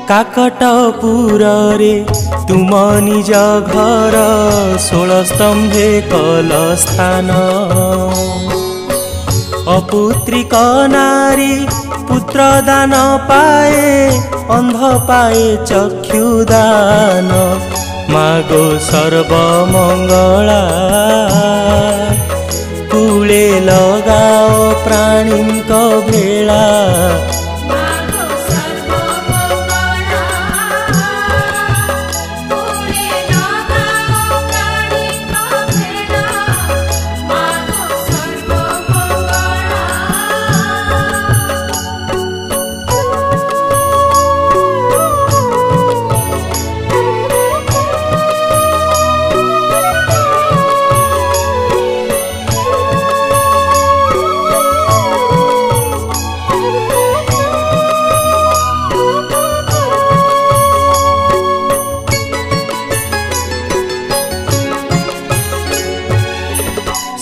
काकटपुर रे तुम निज घर 16 स्तंभे कल स्थान अपुत्रिक नारी पुत्र दान पाए अंध पाए चक्षुदान मागो सर्वमंगला कूले लगाओ प्राणी भेला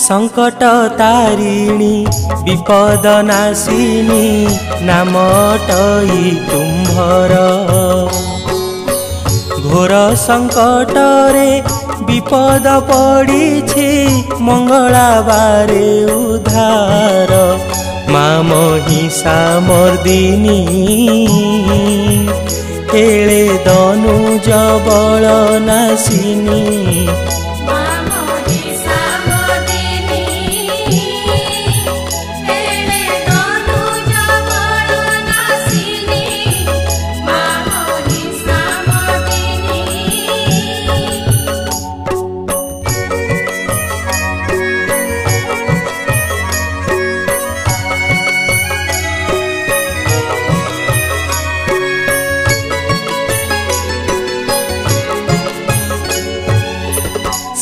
संकट तारिणी विपद नाशिनी नामटई तुम्भर घोर संकट रे विपद पड़ी मंगला बारे उद्धार माँ महिषा मर्दिनी हेले दनुज बल नाशिनी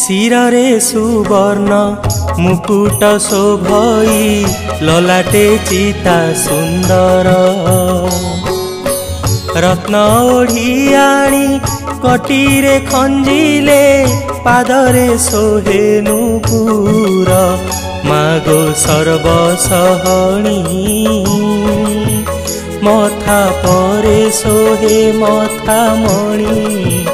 शिररे सुवर्ण मुकुट शोभई ललाटे चिता सुंदर रत्न ओढ़ियाणी कटीरे खंजिले पादरे सोहे नुपुर मागो सर्वसहणी मथा परे सोहे मथा मणि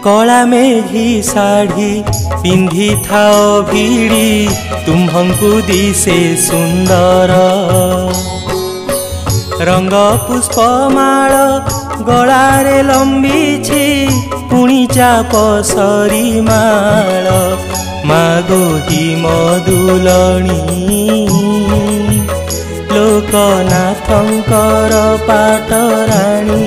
कला मेघी साड़ी पिंधि थाओ भिड़ी तुम्हंकु दिसे सुंदर रंग पुष्पमाल गलारे लंबी पुणी चाप सरी माल मागो हिमदुलणी लोकनाथंकर पाटराणी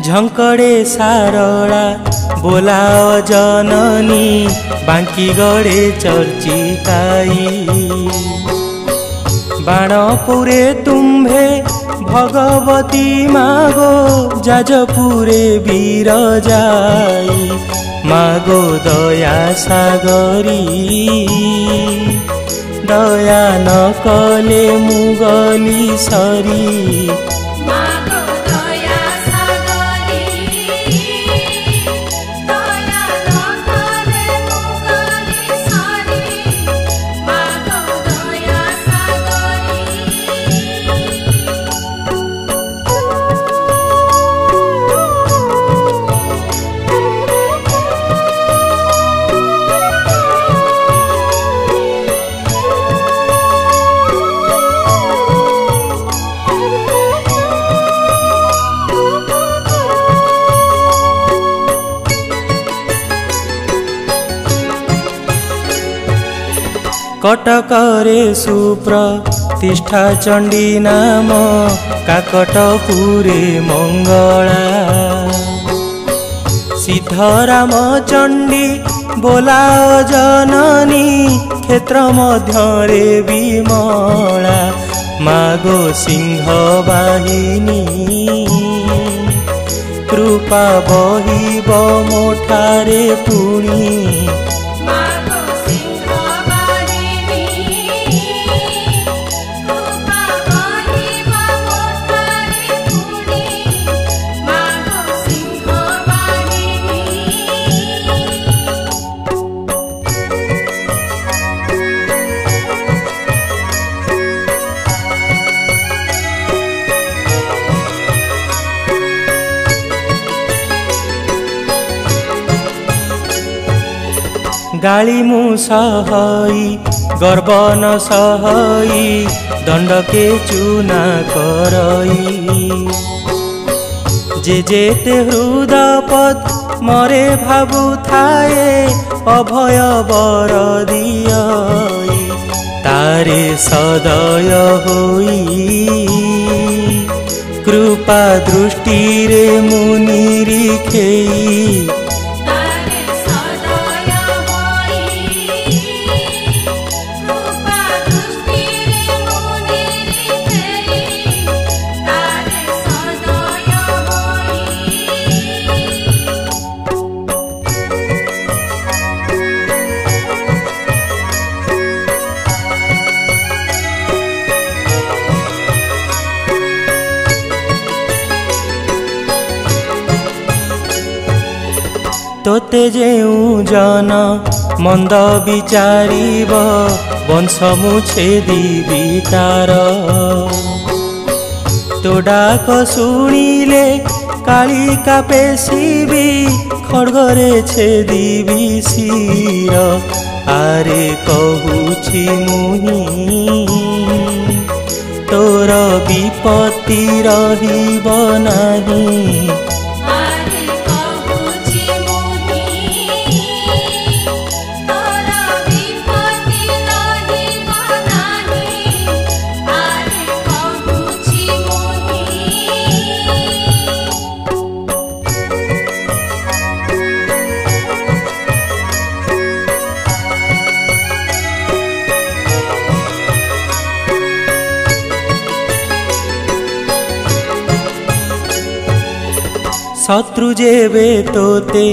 झंकड़े सारला बोलाओ जननी बांकी गड़े चर्चिकाई बाणपुरे तुम्भे भगवती मागो जाजपुरे वीर जाई मागो दया सागरी दया न कले मुगली सरी कटकरे सुप्रतिष्ठा चंडी नाम काकटपुरे मंगला सिद्धराम चंडी बोला जननी क्षेत्र मध्यरे विमला मागो सिंह बाहिनी कृपा बहिब मोठारे पुणी गाली मु सहई गर्व न सहई दंड के चुना करई जे जेते हृदपद मरे भाबु थाए अभय बर दियई तारे सदय होई कृपा दृष्टि रे मुनिरीखेई तोते जेऊ जन मंद विचारिब वंश मुछेदी तार तो डाक शुणिले कालिका पेशिबी खड़गरे छेदी शिर आरे कहूछि मुहि तोर विपत्ति रहिब नाही शत्रु जेबे तोते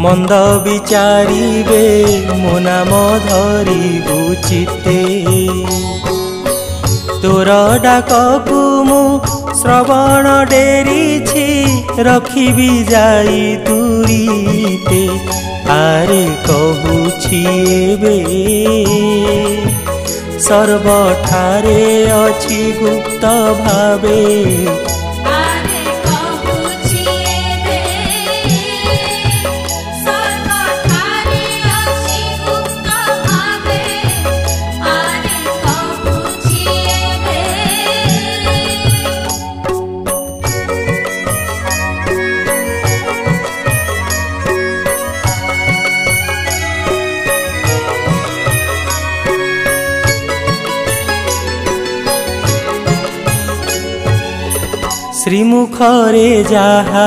मंद विचारिबे मो नाम धरिबु चित्ते तोर डाककु मु श्रवण डेरिछि रखिबि जाई दूरीते आरे कहूछि एबे सर्वठारे अछि गुप्त भावे श्रीमुखरे जहा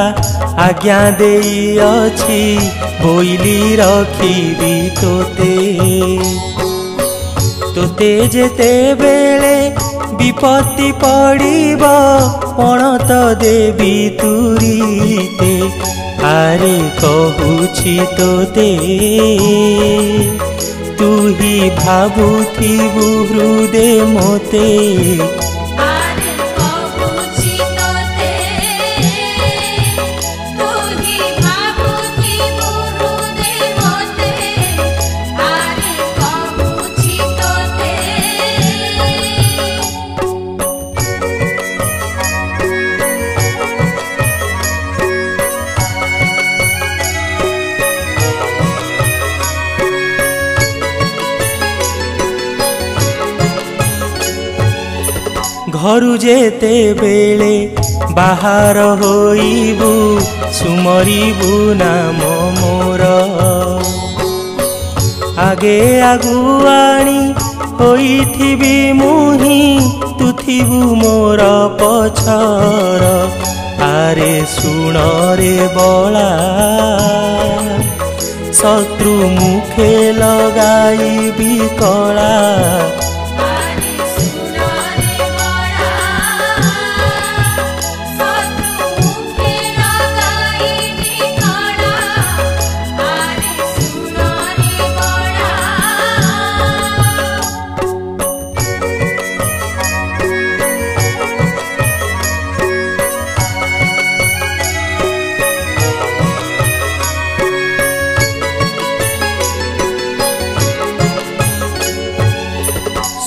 आज्ञा देई अछि बोइली रखिबी तोते तोते जेते बेले विपत्ति पड़िब पणत देवी तुरीते आरे कहूछि तोते तू ही भाबुथिबु हृदय मोते घरु जेते बेले बाहर होइबु सुमरिबु नाम मोर आगे आगुआणी होइथिबि मुही तू थिबु मोर पछर आरे सुण रे बला शत्रु मुखे लगाइबि कला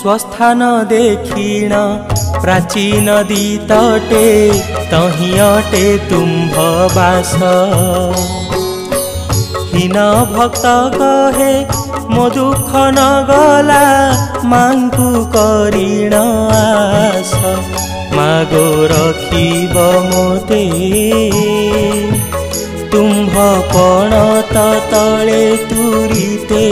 स्वस्थान देखिण प्राचीन नदी तटे तहि अटे तुम्भ बास हीन भक्त कहे मो दुख न गला मांगु करिण आस मागो रखिब मोते तुम्भ पण तले तुरीते